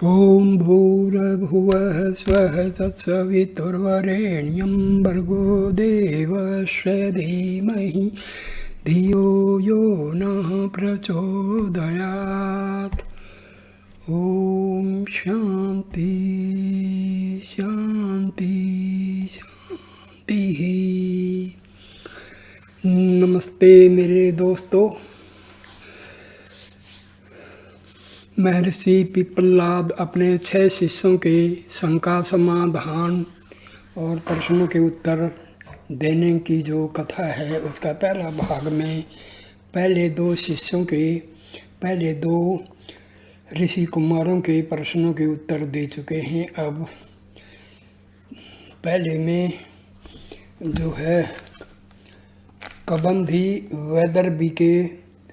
ॐ भूर्भुवः स्वः तत्सवितुर्वरेण्यं भर्गो देवस्य धीमहि धियो यो नः प्रचोदयात्। ॐ शान्ति शान्ति शान्तिः। नमस्ते मेरे दोस्तों। महर्षि पिप्पलाद अपने 6 शिष्यों के शंका समाधान और प्रश्नों के उत्तर देने की जो कथा है उसका पहला भाग में पहले 2 शिष्यों के पहले 2 ऋषि कुमारों के प्रश्नों के उत्तर दे चुके हैं। अब पहले में जो है कबंधी वैदर्भी के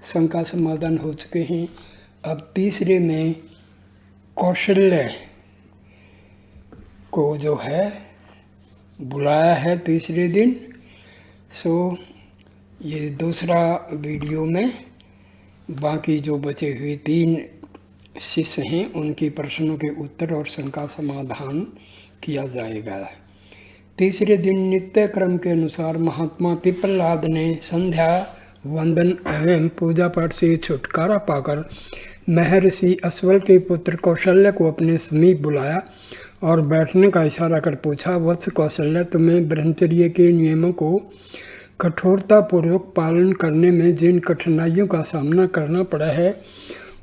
शंका समाधान हो चुके हैं। अब तीसरे में कौशल्य को जो है बुलाया है तीसरे दिन। सो ये दूसरा वीडियो में बाकी जो बचे हुए 3 शिष्य हैं उनके प्रश्नों के उत्तर और शंका समाधान किया जाएगा। तीसरे दिन नित्य क्रम के अनुसार महात्मा पिप्पलाद ने संध्या वंदन एवं पूजा पाठ से छुटकारा पाकर महर्षि अश्वल के पुत्र कौशल्य को अपने समीप बुलाया और बैठने का इशारा कर पूछा, वत्स कौशल्य, तुम्हें ब्रह्मचर्य के नियमों को कठोरतापूर्वक पालन करने में जिन कठिनाइयों का सामना करना पड़ा है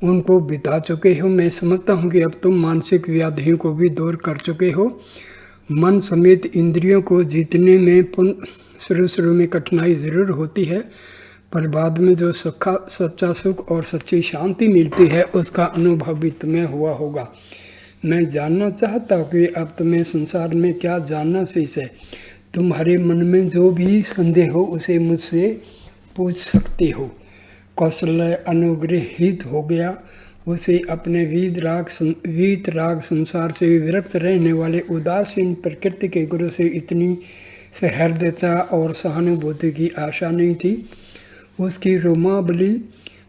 उनको बिता चुके हो। मैं समझता हूँ कि अब तुम मानसिक व्याधियों को भी दूर कर चुके हो। मन समेत इंद्रियों को जीतने में शुरू में कठिनाई ज़रूर होती है, पर बाद में जो सच्चा सुख और सच्ची शांति मिलती है उसका अनुभव भी तुम्हें हुआ होगा। मैं जानना चाहता हूँ कि अब तुम्हें संसार में क्या जानना शेष है। तुम्हारे मन में जो भी संदेह हो उसे मुझसे पूछ सकते हो। कौशल्य अनुग्रहित हो गया। उसे अपने वीतराग संसार से विरक्त रहने वाले उदासीन प्रकृति के गुरु से इतनी सहृदयता और सहानुभूति की आशा नहीं थी। उसकी रोमावली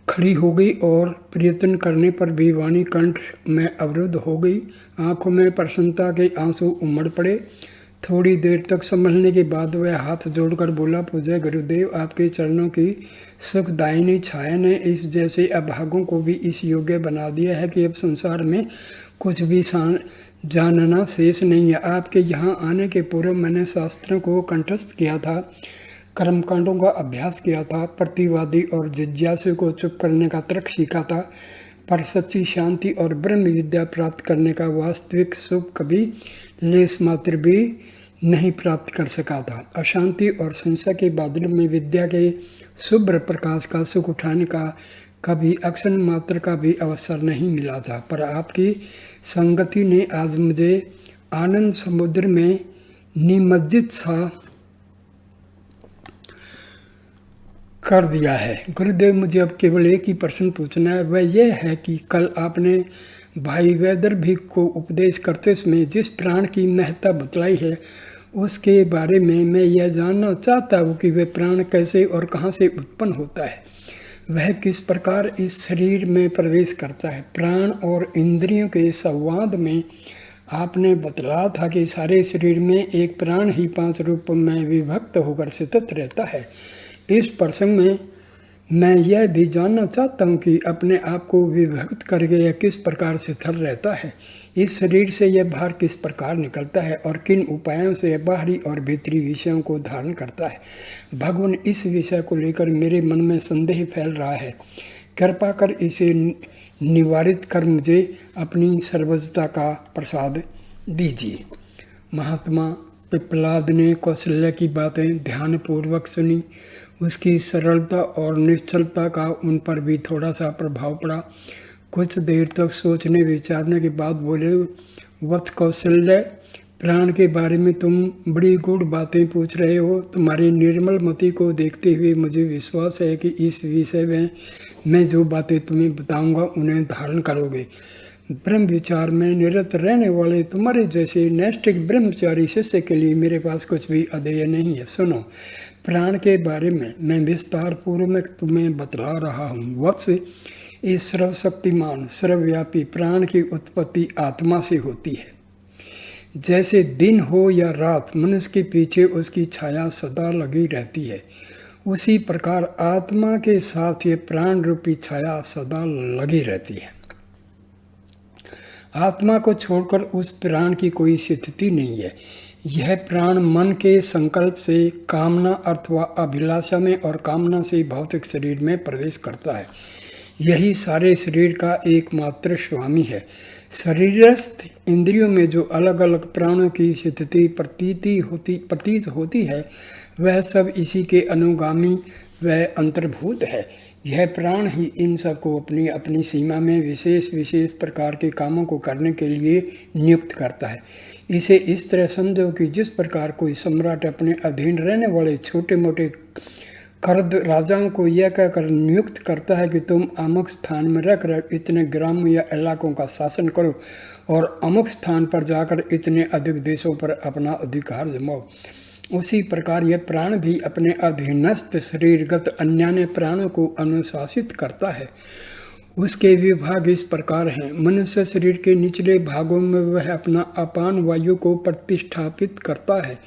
खड़ी हो गई और प्रयत्न करने पर भी वाणी कंठ में अवरुद्ध हो गई। आंखों में प्रसन्नता के आंसू उमड़ पड़े। थोड़ी देर तक संभलने के बाद वह हाथ जोड़कर बोला, पूज्य गुरुदेव, आपके चरणों की सुखदायिनी छाया ने इस जैसे अभागों को भी इस योग्य बना दिया है कि अब संसार में कुछ भी जानना शेष नहीं है। आपके यहाँ आने के पूर्व मैंने शास्त्रों को कंठस्थ किया था, कर्मकांडों का अभ्यास किया था, प्रतिवादी और जिज्ञासु को चुप करने का तर्क सीखा था, पर सच्ची शांति और ब्रह्म विद्या प्राप्त करने का वास्तविक सुख कभी लेस मात्र भी नहीं प्राप्त कर सका था। अशांति और संशय के बादल में विद्या के शुभ्र प्रकाश का सुख उठाने का कभी अक्षण मात्र का भी अवसर नहीं मिला था, पर आपकी संगति ने आज मुझे आनंद समुद्र में निमज्जित सा कर दिया है। गुरुदेव, मुझे अब केवल एक ही प्रश्न पूछना है, वह यह है कि कल आपने भाई वैदर्भी को उपदेश करते समय जिस प्राण की महत्ता बतलाई है उसके बारे में मैं यह जानना चाहता हूँ कि वह प्राण कैसे और कहाँ से उत्पन्न होता है। वह किस प्रकार इस शरीर में प्रवेश करता है। प्राण और इंद्रियों के संवाद में आपने बतलाया था कि सारे शरीर में एक प्राण ही 5 रूपों में विभक्त होकर सतत रहता है। इस प्रसंग में मैं यह भी जानना चाहता हूँ कि अपने आप को विभक्त करके यह किस प्रकार से स्थिर रहता है। इस शरीर से यह बाहर किस प्रकार निकलता है और किन उपायों से यह बाहरी और भीतरी विषयों को धारण करता है। भगवान, इस विषय को लेकर मेरे मन में संदेह फैल रहा है। कृपा कर इसे निवारित कर मुझे अपनी सर्वज्ञता का प्रसाद दीजिए। महात्मा पिप्पलाद ने कौशल्य की बातें ध्यानपूर्वक सुनी। उसकी सरलता और निश्चलता का उन पर भी थोड़ा सा प्रभाव पड़ा। कुछ देर तक सोचने विचारने के बाद बोले, वत्स कौशल्य, प्राण के बारे में तुम बड़ी गूढ़ बातें पूछ रहे हो। तुम्हारी निर्मल मति को देखते हुए मुझे विश्वास है कि इस विषय में मैं जो बातें तुम्हें बताऊंगा उन्हें धारण करोगे। ब्रह्म विचार में निरत रहने वाले तुम्हारे जैसे नैष्ठिक ब्रह्मचारी शिष्य के लिए मेरे पास कुछ भी अधेय नहीं है। सुनो, प्राण के बारे में मैं विस्तार पूर्वक तुम्हें बतला रहा हूँ। वत्स, इस सर्वशक्तिमान सर्वव्यापी प्राण की उत्पत्ति आत्मा से होती है। जैसे दिन हो या रात मनुष्य के पीछे उसकी छाया सदा लगी रहती है, उसी प्रकार आत्मा के साथ ये प्राण रूपी छाया सदा लगी रहती है। आत्मा को छोड़कर उस प्राण की कोई स्थिति नहीं है। यह प्राण मन के संकल्प से कामना अथवा अभिलाषा में और कामना से भौतिक शरीर में प्रवेश करता है। यही सारे शरीर का एकमात्र स्वामी है। शरीरस्थ इंद्रियों में जो अलग अलग प्राणों की स्थिति प्रतीत होती है, वह सब इसी के अनुगामी व अंतर्भूत है। यह प्राण ही इन सबको अपनी अपनी सीमा में विशेष विशेष प्रकार के कामों को करने के लिए नियुक्त करता है। इसे इस तरह समझो कि जिस प्रकार कोई सम्राट अपने अधीन रहने वाले छोटे मोटे कर्द राजाओं को यह कहकर नियुक्त करता है कि तुम अमुक स्थान में रहकर इतने ग्राम या इलाकों का शासन करो और अमुक स्थान पर जाकर इतने अधिक देशों पर अपना अधिकार जमाओ, उसी प्रकार यह प्राण भी अपने अधीनस्थ शरीरगत अन्यान्य प्राणों को अनुशासित करता है। उसके विभाग इस प्रकार हैं। मनुष्य शरीर के निचले भागों में वह अपना अपान वायु को प्रतिष्ठापित करता है।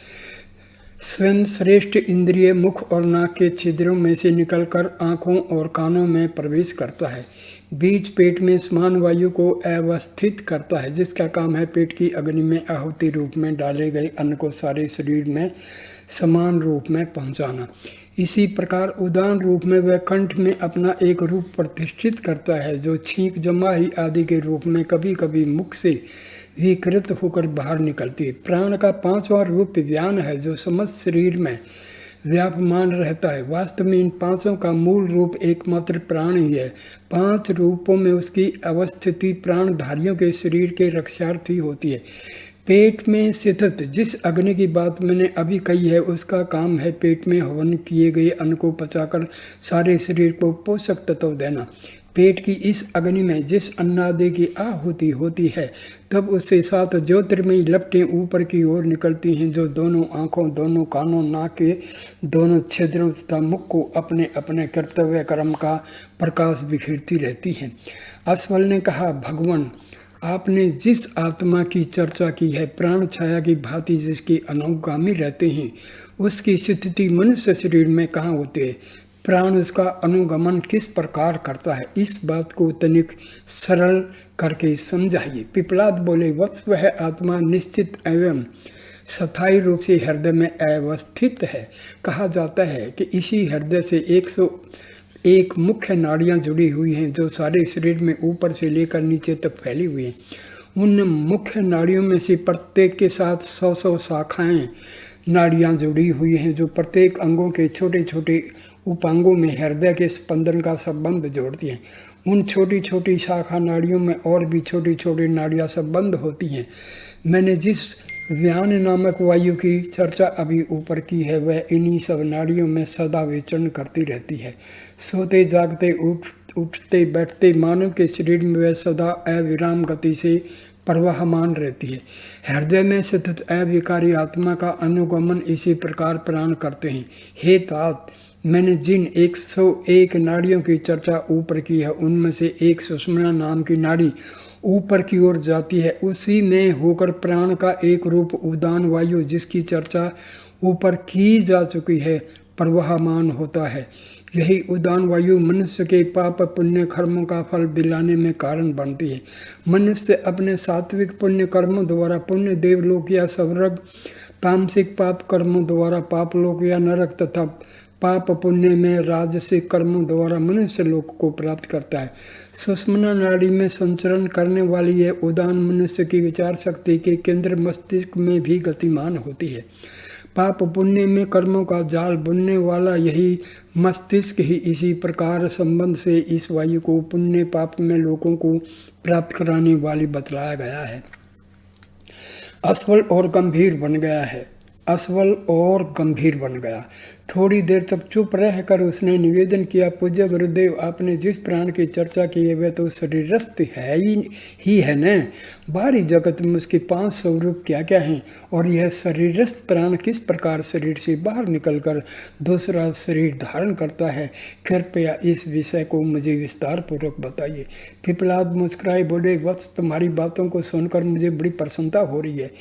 स्वयं श्रेष्ठ इंद्रिय मुख और नाक के छिद्रों में से निकलकर आँखों और कानों में प्रवेश करता है। बीज पेट में समान वायु को अवस्थित करता है, जिसका काम है पेट की अग्नि में आहुति रूप में डाले गए अन्न को सारे शरीर में समान रूप में पहुँचाना। इसी प्रकार उदान रूप में वह कंठ में अपना एक रूप प्रतिष्ठित करता है, जो छींक जमाही आदि के रूप में कभी कभी मुख से विकृत होकर बाहर निकलती है। प्राण का पांचवा रूप व्यान है, जो समस्त शरीर में व्यापमान रहता है। वास्तव में इन पांचों का मूल रूप एकमात्र प्राण ही है। पांच रूपों में उसकी अवस्थिति प्राणधारियों के शरीर के रक्षार्थी होती है। पेट में स्थित जिस अग्नि की बात मैंने अभी कही है, उसका काम है पेट में हवन किए गए अन्न को पचाकर सारे शरीर को पोषक तत्व देना। पेट की इस अग्नि में जिस अन्नादि की आहुति होती है, तब उससे 7 ज्योतिर्मयी लपटें ऊपर की ओर निकलती हैं, जो दोनों आँखों, दोनों कानों, नाक के दोनों छिद्रों तथा मुख को अपने अपने कर्तव्य कर्म का प्रकाश बिखेरती रहती हैं। अस्वल ने कहा, भगवान, आपने जिस आत्मा की चर्चा की है, प्राण छाया की भांति जिसके अनुगामी रहते हैं, उसकी स्थिति मनुष्य शरीर में कहाँ होती है? प्राण उसका अनुगमन किस प्रकार करता है? इस बात को तनिक सरल करके समझाइए। पिपलाद बोले, वत्स वह आत्मा निश्चित एवं स्थायी रूप से हृदय में अवस्थित है। कहा जाता है कि इसी हृदय से 101 मुख्य नाड़ियाँ जुड़ी हुई हैं, जो सारे शरीर में ऊपर से लेकर नीचे तक फैली हुई हैं। उन मुख्य नाड़ियों में से प्रत्येक के साथ 100 शाखाएँ नाड़ियाँ जुड़ी हुई हैं, जो प्रत्येक अंगों के छोटे छोटे उपांगों में हृदय के स्पंदन का संबंध जोड़ती हैं। उन छोटी छोटी शाखा नाड़ियों में और भी छोटी छोटी नाड़ियाँ संबंध होती हैं। मैंने जिस व्यान नामक वायु की चर्चा अभी ऊपर की है, वह इन्हीं सब नाड़ियों में सदा विचरण करती रहती है। सोते जागते उठते बैठते मानव के शरीर में वह सदा अविराम गति से प्रवाहमान रहती है। हृदय में स्थित अविकारी आत्मा का अनुगमन इसी प्रकार प्राण करते हैं। हे तात, मैंने जिन 101 नाड़ियों की चर्चा ऊपर की है, उनमें से एक सुषुम्ना नाम की नाड़ी ऊपर की ओर जाती है। उसी में होकर प्राण का एक रूप उदान वायु, जिसकी चर्चा ऊपर की जा चुकी है, प्रवाहमान होता है। यही उदान वायु मनुष्य के पाप पुण्य कर्मों का फल दिलाने में कारण बनती है। मनुष्य अपने सात्विक पुण्य कर्मों द्वारा पुण्य देवलोक या स्वर्ग, तामसिक पाप कर्मों द्वारा पापलोक या नरक तथा पाप पुण्य में राजसिक कर्मों द्वारा मनुष्य लोक को प्राप्त करता है। सुषुम्ना नाड़ी में संचरण करने वाली यह उदान मनुष्य की विचार शक्ति के केंद्र मस्तिष्क में भी गतिमान होती है। पाप पुण्य में कर्मों का जाल बुनने वाला यही मस्तिष्क ही इसी प्रकार संबंध से इस वायु को पुण्य पाप में लोगों को प्राप्त कराने वाली बतलाया गया है। अस्वल और गंभीर बन गया है। अस्वल और गंभीर बन गया। थोड़ी देर तक चुप रहकर उसने निवेदन किया, पूज्य गुरुदेव, आपने जिस प्राण की चर्चा की है वह तो शरीरस्थ ही है न। बाहरी जगत में उसके 5 स्वरूप क्या क्या हैं, और यह शरीरस्थ प्राण किस प्रकार शरीर से बाहर निकलकर दूसरा शरीर धारण करता है, कृपया इस विषय को मुझे विस्तार पूर्वक बताइए। पिपलाद मुस्कुराए बोले, वत्स, तुम्हारी बातों को सुनकर मुझे बड़ी प्रसन्नता हो रही है।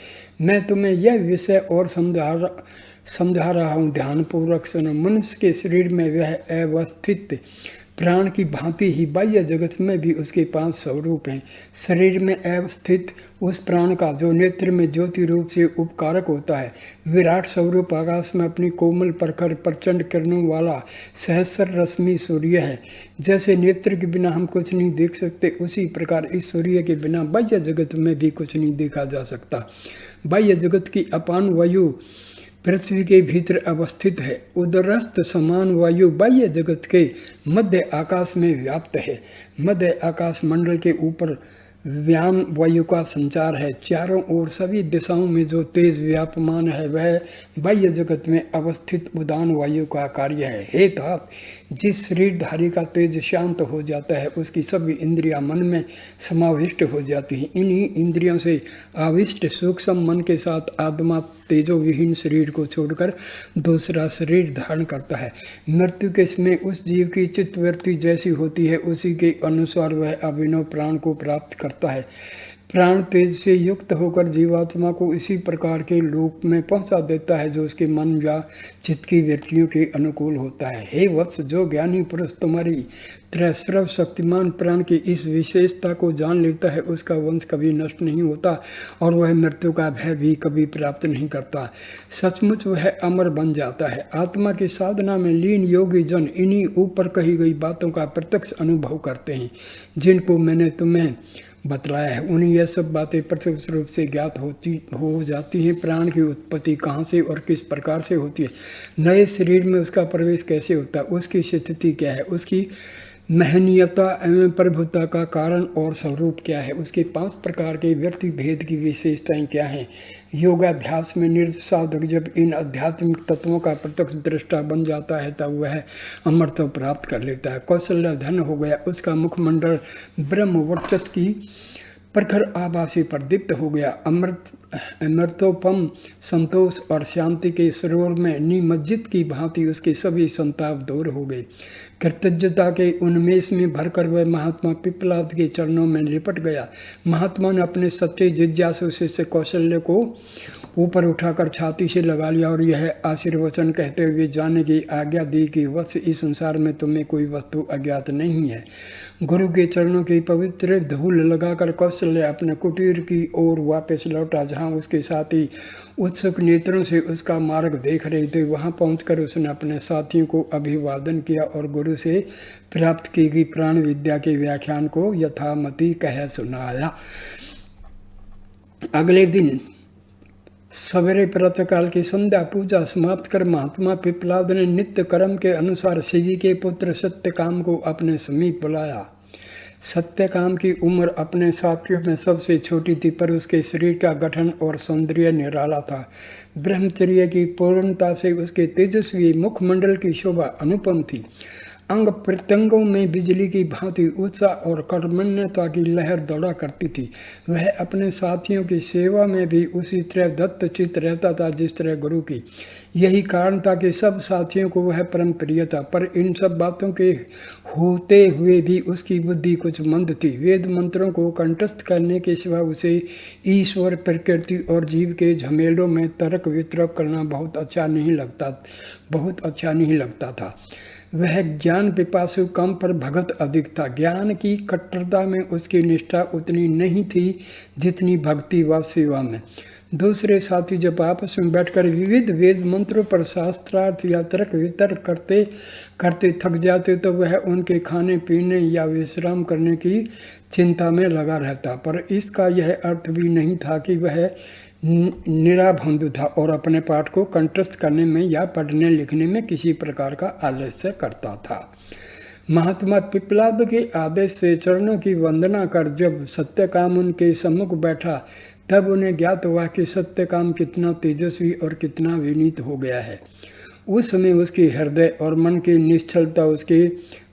मैं तुम्हें यह विषय और समझा रहा हूँ, ध्यानपूर्वक सुनो। मनुष्य के शरीर में वह अवस्थित प्राण की भांति ही बाह्य जगत में भी उसके 5 स्वरूप हैं। शरीर में अवस्थित उस प्राण का जो नेत्र में ज्योति रूप से उपकारक होता है, विराट स्वरूप आकाश में अपनी कोमल प्रखर प्रचंड किरणों वाला सहस्र रश्मि सूर्य है। जैसे नेत्र के बिना हम कुछ नहीं देख सकते, उसी प्रकार इस सूर्य के बिना बाह्य जगत में भी कुछ नहीं देखा जा सकता। बाह्य जगत की अपान वायु पृथ्वी के भीतर अवस्थित है। उदरस्थ समान वायु बाह्य जगत के मध्य आकाश में व्याप्त है। मध्य आकाश मंडल के ऊपर व्यान वायु का संचार है। चारों ओर सभी दिशाओं में जो तेज व्यापमान है वह बाह्य जगत में अवस्थित उदान वायु का कार्य है। हे तात, जिस शरीरधारी का तेज शांत हो जाता है उसकी सभी इंद्रियां मन में समाविष्ट हो जाती हैं। इन्हीं इंद्रियों से आविष्ट सूक्ष्म मन के साथ आत्मा तेजो विहीन शरीर को छोड़कर दूसरा शरीर धारण करता है। मृत्यु के समय उस जीव की चित्तवृत्ति जैसी होती है उसी के अनुसार वह अभिनव प्राण को प्राप्त करता है। प्राण तेज से युक्त होकर जीवात्मा को इसी प्रकार के लोक में पहुंचा देता है जो उसके मन या चित्त की वृत्तियों के अनुकूल होता है। हे वत्स, जो ज्ञानी पुरुष तुम्हारी तरह सर्व शक्तिमान प्राण की इस विशेषता को जान लेता है उसका वंश कभी नष्ट नहीं होता और वह मृत्यु का भय भी कभी प्राप्त नहीं करता। सचमुच वह अमर बन जाता है। आत्मा की साधना में लीन योगी जन इन्हीं ऊपर कही गई बातों का प्रत्यक्ष अनुभव करते हैं जिनको मैंने तुम्हें बतलाया है। उन्हें यह सब बातें प्रत्यक्ष रूप से ज्ञात हो जाती हैं। प्राण की उत्पत्ति कहाँ से और किस प्रकार से होती है, नए शरीर में उसका प्रवेश कैसे होता है, उसकी स्थिति क्या है, उसकी महनीयता एवं प्रभुता का कारण और स्वरूप क्या है, उसके 5 प्रकार के व्यक्ति भेद की विशेषताएं क्या हैं। योगाभ्यास में निरत साधक जब इन आध्यात्मिक तत्वों का प्रत्यक्ष दृष्टा बन जाता है तब वह अमरत्व प्राप्त कर लेता है। कौशल्य धन हो गया, उसका मुखमंडल ब्रह्म वर्चस्व की प्रखर आभा से प्रदीप्त हो गया। अमृतोपम संतोष और शांति के सरोवर में निमज्जित की भांति उसके सभी संताप दूर हो गए। कृतज्ञता के उन्मेष में भरकर वह महात्मा पिपलाद के चरणों में लिपट गया। महात्मा ने अपने सच्चे जिज्ञासु शिष्य कौशल्य को ऊपर उठाकर छाती से लगा लिया और यह आशीर्वचन कहते हुए जाने की आज्ञा दी कि वत्स, इस संसार में तुम्हें कोई वस्तु अज्ञात नहीं है। गुरु के चरणों की पवित्र धूल लगाकर कौशल्य अपने कुटीर की ओर वापस लौटा जहाँ उसके साथी उत्सुक नेत्रों से उसका मार्ग देख रहे थे। वहाँ पहुंचकर उसने अपने साथियों को अभिवादन किया और गुरु से प्राप्त की गई प्राण विद्या के व्याख्यान को यथामति कह सुनाया। अगले दिन सवेरे प्रातःकाल की संध्या पूजा समाप्त कर महात्मा पिपलाद ने नित्य कर्म के अनुसार शिवी के पुत्र सत्यकाम को अपने समीप बुलाया। सत्यकाम की उम्र अपने साथियों में सबसे छोटी थी पर उसके शरीर का गठन और सौंदर्य निराला था। ब्रह्मचर्य की पूर्णता से उसके तेजस्वी मुखमंडल की शोभा अनुपम थी। अंग प्रत्यंगों में बिजली की भांति उत्साह और कर्मण्यता की लहर दौड़ा करती थी। वह अपने साथियों की सेवा में भी उसी तरह दत्तचित्त रहता था जिस तरह गुरु की। यही कारण था कि सब साथियों को वह परम प्रिय था। पर इन सब बातों के होते हुए भी उसकी बुद्धि कुछ मंद थी। वेद मंत्रों को कंठस्थ करने के सिवा उसे ईश्वर, प्रकृति और जीव के झमेलों में तर्क वितर्क करना बहुत अच्छा नहीं लगता था। वह ज्ञान पिपासु कम पर भगत अधिक था। ज्ञान की कट्टरता में उसकी निष्ठा उतनी नहीं थी जितनी भक्ति व सेवा में। दूसरे साथी जब आपस में बैठकर विविध वेद मंत्रों पर शास्त्रार्थ या तर्क वितर्क करते थक जाते तो वह उनके खाने पीने या विश्राम करने की चिंता में लगा रहता। पर इसका यह अर्थ भी नहीं था कि वह निराबंधु था और अपने पाठ को कंठस्थ करने में या पढ़ने लिखने में किसी प्रकार का आलस्य करता था। महात्मा पिपलाद के आदेश से चरणों की वंदना कर जब सत्यकाम उनके सम्मुख बैठा तब उन्हें ज्ञात हुआ कि सत्यकाम कितना तेजस्वी और कितना विनीत हो गया है। उस समय उसकी हृदय और मन की निश्चलता उसके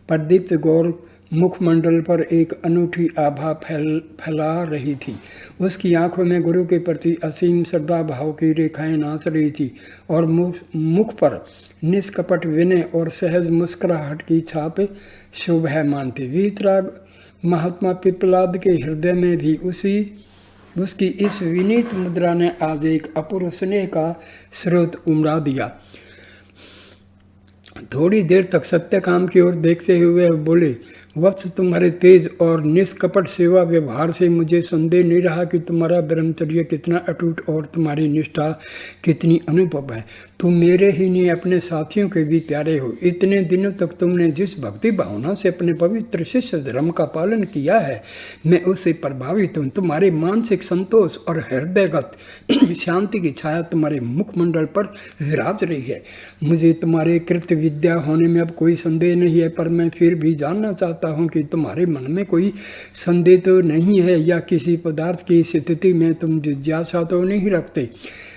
प्रदीप्त गौर मुखमंडल पर एक अनूठी आभा फैला रही थी। उसकी आंखों में गुरु के प्रति असीम श्रद्धा भाव की रेखाएं नाच रही थी और मुख पर निष्कपट विनय और सहज मुस्कुराहट की छाप शोभायमान थी। वीतराग महात्मा पिप्पलाद के हृदय में भी उसकी इस विनीत मुद्रा ने आज एक अपूर्व स्नेह का स्रोत उमड़ा दिया। थोड़ी देर तक सत्यकाम की ओर देखते हुए बोले, वत्स, तुम्हारे तेज और निष्कपट सेवा व्यवहार से मुझे संदेह नहीं रहा कि तुम्हारा ब्रह्मचर्य कितना अटूट और तुम्हारी निष्ठा कितनी अनुपम है। तुम मेरे ही नहीं अपने साथियों के भी प्यारे हो। इतने दिनों तक तुमने जिस भक्ति भावना से अपने पवित्र शिष्य धर्म का पालन किया है, मैं उससे प्रभावित हूँ। तुम्हारे मानसिक संतोष और हृदयगत शांति की छाया तुम्हारे मुखमंडल पर विराज रही है। मुझे तुम्हारे कृत्य विद्या होने में अब कोई संदेह नहीं है, पर मैं फिर भी जानना चाहता हूँ कि तुम्हारे मन में कोई संदेह तो नहीं है या किसी पदार्थ की स्थिति में तुम जिज्ञासा तो नहीं रखते।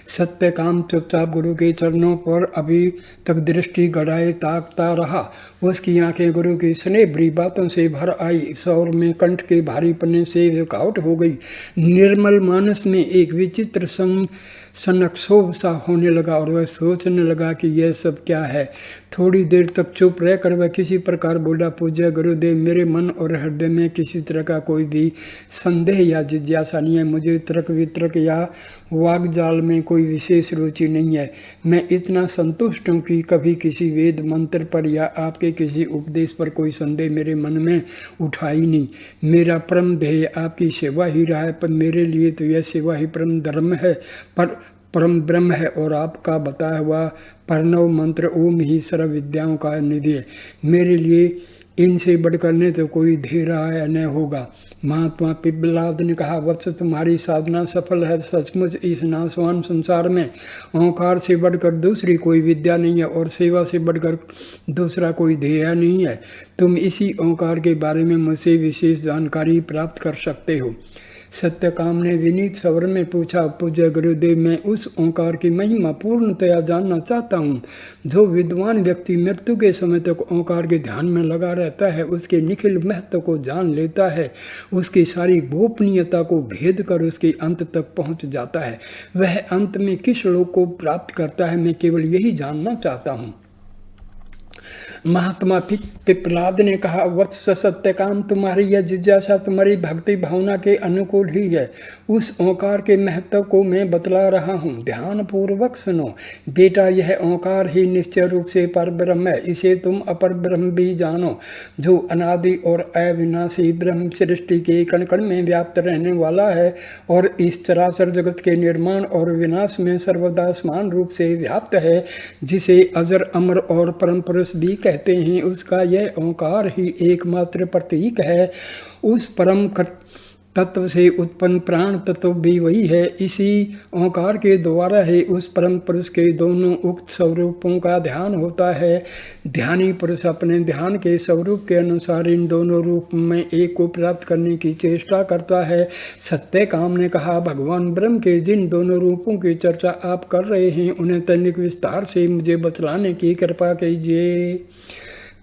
सत्यकाम चुपचाप गुरु के चरणों पर अभी तक दृष्टि गड़ाए ताकता रहा। उसकी आंखें गुरु की स्नेह भरी बातों से भर आई। सौर में कंठ के भारीपने से रुकावट हो गई। निर्मल मानस में एक विचित्र सनकशोभ सा होने लगा और वह सोचने लगा कि यह सब क्या है। थोड़ी देर तक चुप रहकर वह किसी प्रकार बोला, पूज्य गुरुदेव, मेरे मन और हृदय में किसी तरह का कोई भी संदेह या जिज्ञासा नहीं है। मुझे तर्क वितर्क या वाग्जाल में कोई विशेष रुचि नहीं है। मैं इतना संतुष्ट हूँ कि कभी किसी वेद मंत्र पर या आपके किसी उपदेश पर कोई संदेह मेरे मन में उठा ही नहीं। मेरा परम ध्येय आपकी सेवा ही रहा है, पर मेरे लिए तो यह सेवा ही परम धर्म है, पर परम ब्रह्म है और आपका बताया हुआ प्रणव मंत्र ओम ही सर्व विद्याओं का निधि है। मेरे लिए इनसे बढ़कर ने तो कोई ध्येय रहा है न होगा। महात्मा पिप्पलाद ने कहा, वत्स, तुम्हारी साधना सफल है। सचमुच इस नाशवान संसार में ओंकार से बढ़कर दूसरी कोई विद्या नहीं है और सेवा से बढ़कर दूसरा कोई ध्येय नहीं है। तुम इसी ओंकार के बारे में मुझसे विशेष जानकारी प्राप्त कर सकते हो। सत्यकाम ने विनीत स्वर में पूछा, पूज्य गुरुदेव, मैं उस ओंकार की महिमा पूर्णतया जानना चाहता हूँ। जो विद्वान व्यक्ति मृत्यु के समय तक ओंकार के ध्यान में लगा रहता है, उसके निखिल महत्व को जान लेता है, उसकी सारी गोपनीयता को भेद कर उसके अंत तक पहुँच जाता है। वह अंत में किस लोक को प्राप्त करता है, मैं केवल यही जानना चाहता हूँ। महात्मा पिप्पलाद ने कहा, वत्स सत्यकाम, तुम्हारी यह जिज्ञासा तुम्हारी भक्ति भावना के अनुकूल ही है। उस ओंकार के महत्व को मैं बतला रहा हूँ, ध्यान पूर्वक सुनो। बेटा, यह ओंकार ही निश्चय रूप से पर ब्रह्म है। इसे तुम अपर ब्रह्म भी जानो, जो अनादि और अविनाशी ब्रह्म सृष्टि के कण कण में व्याप्त रहने वाला है और इस चराचर जगत के निर्माण और विनाश में सर्वदा समान रूप से व्याप्त है, जिसे अजर अमर और परम पुरुष भी कहते हैं। उसका यह ओंकार ही एकमात्र प्रतीक है। उस परम तत्व से उत्पन्न प्राण तत्व भी वही है। इसी ओंकार के द्वारा ही उस परम पुरुष के दोनों उक्त स्वरूपों का ध्यान होता है। ध्यानी पुरुष अपने ध्यान के स्वरूप के अनुसार इन दोनों रूप में एक को प्राप्त करने की चेष्टा करता है। सत्यकाम ने कहा, भगवान ब्रह्म के जिन दोनों रूपों की चर्चा आप कर रहे हैं, उन्हें तनिक विस्तार से मुझे बतलाने की कृपा कीजिए।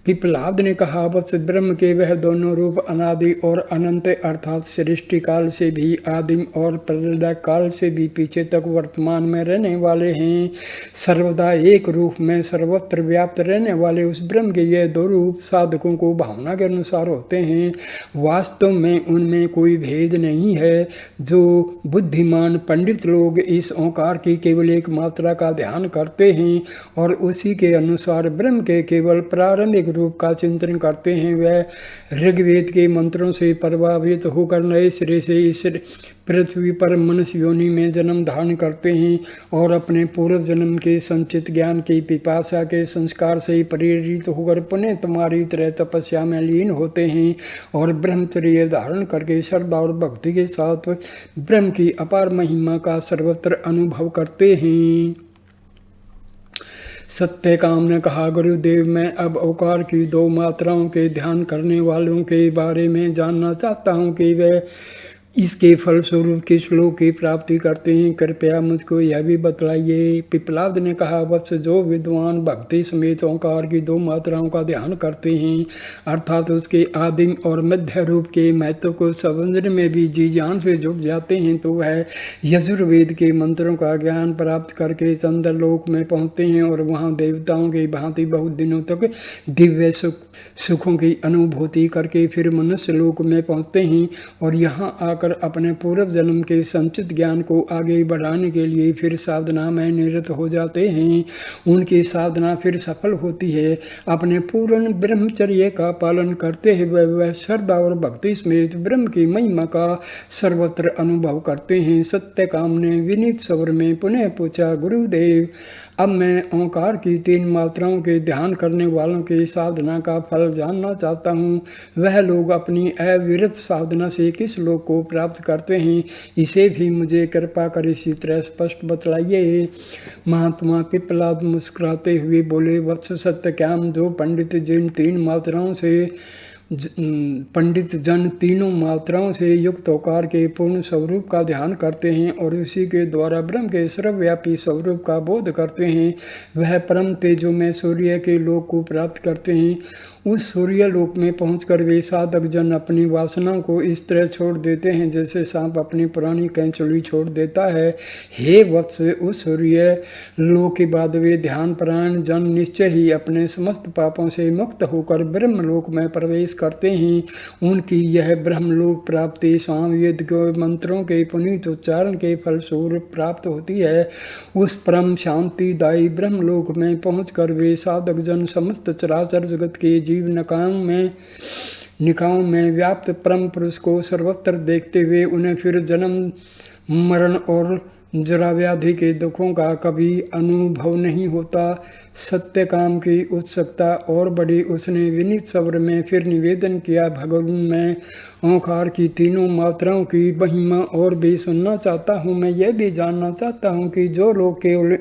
पिप्पलाद ने कहा, वत्स, ब्रह्म के वह दोनों रूप अनादि और अनंत अर्थात सृष्टि काल से भी आदिम और प्रलय काल से भी पीछे तक वर्तमान में रहने वाले हैं। सर्वदा एक रूप में सर्वत्र व्याप्त रहने वाले उस ब्रह्म के ये दो रूप साधकों को भावना के अनुसार होते हैं। वास्तव में उनमें कोई भेद नहीं है। जो बुद्धिमान पंडित लोग इस ओंकार की केवल एक मात्रा का ध्यान करते हैं और उसी के अनुसार ब्रह्म के केवल प्रारंभिक रूप का चिंतन करते हैं, वह ऋग्वेद के मंत्रों से प्रभावित होकर नए सिरे से इस पृथ्वी पर मनुष्य योनि में जन्म धारण करते हैं और अपने पूर्व जन्म के संचित ज्ञान की पिपासा के संस्कार से प्रेरित होकर पुनः तुम्हारी तरह तपस्या में लीन होते हैं और ब्रह्मचर्य धारण करके श्रद्धा और भक्ति के साथ ब्रह्म की अपार महिमा का सर्वत्र अनुभव करते हैं। सत्यकाम ने कहा, गुरुदेव, मैं अब ओंकार की दो मात्राओं के ध्यान करने वालों के बारे में जानना चाहता हूँ कि वे इसके फलस्वरूप किस लोक की प्राप्ति करते हैं, कृपया मुझको यह भी बतलाइए। पिप्पलाद ने कहा, वत्स, जो विद्वान भक्ति समेत ओंकार की 2 मात्राओं का ध्यान करते हैं, अर्थात उसके आदिम और मध्य रूप के महत्व को समझने में भी जी जान से जुट जाते हैं, तो वह यजुर्वेद के मंत्रों का ज्ञान प्राप्त करके चंद्रलोक में पहुँचते हैं और वहाँ देवताओं की भांति बहुत दिनों तक दिव्य सुखों की अनुभूति करके फिर मनुष्य लोक में पहुँचते हैं और यहाँ आकर अपने पूर्व जन्म के संचित ज्ञान को आगे बढ़ाने के लिए फिर साधना में निरत हो जाते हैं। उनकी साधना फिर सफल होती है। अपने पूर्ण ब्रह्मचर्य का पालन करते हुए वह श्रद्धा और भक्ति समेत ब्रह्म की महिमा का सर्वत्र अनुभव करते हैं। सत्यकाम ने विनीत स्वर में पुनः पूछा, गुरुदेव, अब मैं ओंकार की 3 मात्राओं के ध्यान करने वालों की साधना का फल जानना चाहता हूँ। वह लोग अपनी अविरत साधना से किस लोक को प्राप्त करते हैं, इसे भी मुझे कृपा कर इसी तरह स्पष्ट बतलाइए। महात्मा पिप्पलाद मुस्कुराते हुए बोले, वत्स, सत्यकाम, जो पंडित जन तीनों मात्राओं से युक्त ओंकार के पूर्ण स्वरूप का ध्यान करते हैं और उसी के द्वारा ब्रह्म के सर्वव्यापी स्वरूप का बोध करते हैं, वह परम तेजोमय सूर्य के लोक को प्राप्त करते हैं। उस सूर्य लोक में पहुंचकर वे साधक जन अपनी वासनाओं को इस तरह छोड़ देते हैं जैसे सांप अपनी पुरानी कैंचुली छोड़ देता है। हे वत्स, उस सूर्य लोक के बाद वे ध्यान परायण जन निश्चय ही अपने समस्त पापों से मुक्त होकर ब्रह्मलोक में प्रवेश करते हैं। उनकी यह ब्रह्मलोक प्राप्ति सामवेद के मंत्रों के पुनीत उच्चारण के फलस्वरूप प्राप्त होती है। उस परम शांतिदायी ब्रह्मलोक में पहुंचकर वे साधक जन समस्त चराचर जगत के जीव निकायों में व्याप्त परम पुरुष को सर्वत्र देखते हुए उन्हें फिर जन्म मरण और जरा व्याधि के दुखों का कभी अनुभव नहीं होता। सत्यकाम की उत्सुकता और बढ़ी। उसने विनीत स्वर में फिर निवेदन किया, भगवान, मैं ओंकार की 3 मात्राओं की महिमा और भी सुनना चाहता हूँ। मैं यह भी जानना चाहता हूँ कि जो लोग केवल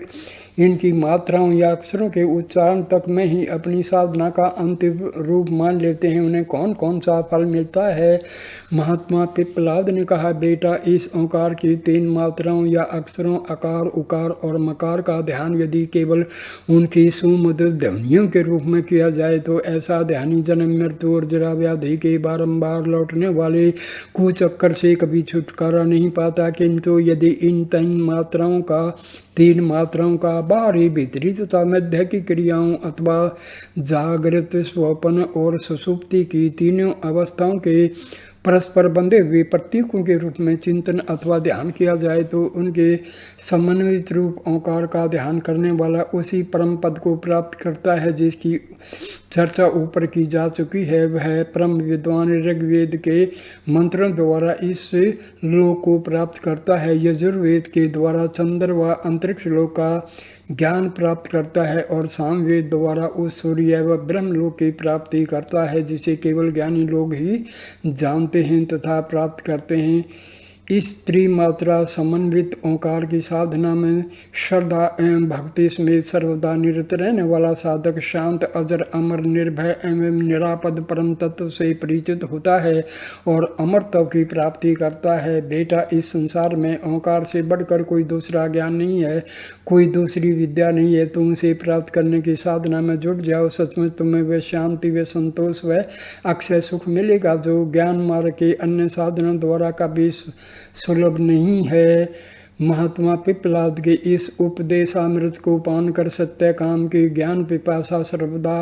इनकी मात्राओं या अक्षरों के उच्चारण तक में ही अपनी साधना का अंतिम रूप मान लेते हैं, उन्हें कौन कौन सा फल मिलता है। महात्मा पिप्पलाद ने कहा, बेटा, इस ओंकार की 3 मात्राओं या अक्षरों अकार, उकार और मकार का ध्यान यदि केवल उनकी सुमधुर ध्वनियों के रूप में किया जाए तो ऐसा ध्यानी जन्म, मृत्यु और जरा व्याधि के बारंबार लौटने वाले कुचक्कर से कभी छुटकारा नहीं पाता। किंतु यदि इन 3 मात्राओं का बाहरी, भीतरी तथा मध्य की क्रियाओं अथवा जागृत, स्वप्न और सुषुप्ति की तीनों अवस्थाओं के परस्पर बंधे हुए प्रतीकों के रूप में चिंतन अथवा ध्यान किया जाए तो उनके समन्वित रूप ओंकार का ध्यान करने वाला उसी परम पद को प्राप्त करता है जिसकी चर्चा ऊपर की जा चुकी है। वह परम विद्वान ऋग्वेद के मंत्रों द्वारा इस लोक को प्राप्त करता है, यजुर्वेद के द्वारा चंद्र व अंतरिक्ष लोक का ज्ञान प्राप्त करता है और सामवेद द्वारा उस सूर्य व ब्रह्मलोक की प्राप्ति करता है जिसे केवल ज्ञानी लोग ही जानते हैं तथा प्राप्त करते हैं। इस त्रिमात्रा समन्वित ओंकार की साधना में श्रद्धा एवं भक्ति समेत सर्वदा निरत रहने वाला साधक शांत, अजर, अमर, निर्भय एवं निरापद परम तत्व से परिचित होता है और अमरत्व की प्राप्ति करता है। बेटा, इस संसार में ओंकार से बढ़कर कोई दूसरा ज्ञान नहीं है, कोई दूसरी विद्या नहीं है। तुम उसे प्राप्त करने की साधना में जुट जाओ, सचमुच तुम्हें वह शांति, व संतोष, व अक्षय सुख मिलेगा जो ज्ञान मार्ग के अन्य साधनों द्वारा कभी सुलभ नहीं है। महात्मा पिप्पलाद के इस उपदेशामृत को पान कर सत्यकाम की ज्ञान पिपासा सर्वदा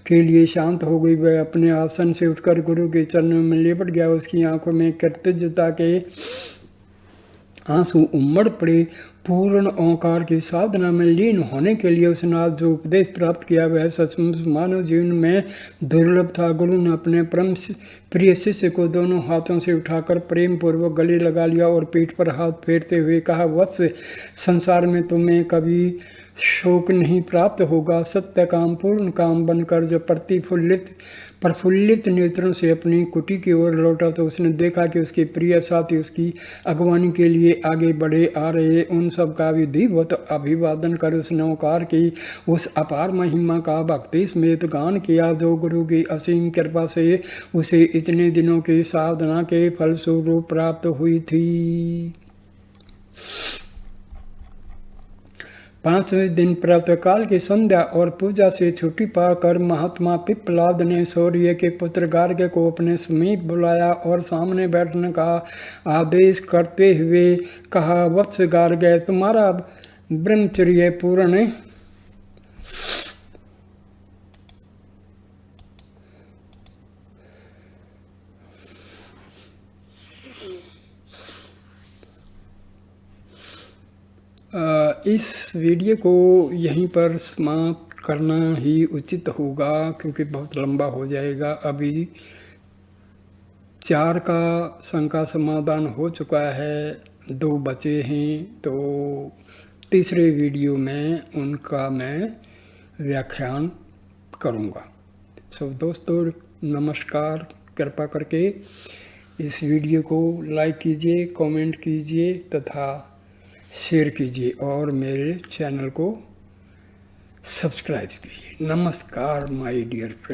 के लिए शांत हो गई। वह अपने आसन से उठकर गुरु के चरणों में लिपट गया। उसकी आंखों में कृतज्ञता के आंसू उमड़ पड़े। पूर्ण ओंकार की साधना में लीन होने के लिए उसने आज जो उपदेश प्राप्त किया वह सचमुच मानव जीवन में दुर्लभ था। गुरु ने अपने परम प्रिय शिष्य को दोनों हाथों से उठाकर प्रेम पूर्वक गले लगा लिया और पीठ पर हाथ फेरते हुए कहा, वत्स, संसार में तुम्हें कभी शोक नहीं प्राप्त होगा। सत्य काम पूर्ण काम बनकर जो प्रफुल्लित नेत्रों से अपनी कुटी की ओर लौटा तो उसने देखा कि उसके प्रिय साथी उसकी अगवानी के लिए आगे बढ़े आ रहे। उन सबका विधिवत अभिवादन कर उस नौकार की उस अपार महिमा का भक्ति समेत गान किया, जो गुरु की असीम कृपा से उसे इतने दिनों की साधना के फलस्वरूप प्राप्त हुई थी। 5वें दिन प्रातःकाल की संध्या और पूजा से छुट्टी पाकर महात्मा पिप्पलाद ने सूर्य के पुत्र गार्ग्य को अपने समीप बुलाया और सामने बैठने का आदेश करते हुए कहा, वत्स गार्ग्य, तुम्हारा ब्रह्मचर्य पूर्ण इस वीडियो को यहीं पर समाप्त करना ही उचित होगा, क्योंकि बहुत लंबा हो जाएगा। अभी 4 का शंका समाधान हो चुका है, 2 बचे हैं, तो तीसरे वीडियो में उनका मैं व्याख्यान करूँगा। सो दोस्तों नमस्कार, कृपा करके इस वीडियो को लाइक कीजिए, कमेंट कीजिए तथा शेयर कीजिए और मेरे चैनल को सब्सक्राइब कीजिए। नमस्कार माय डियर फ्रेंड।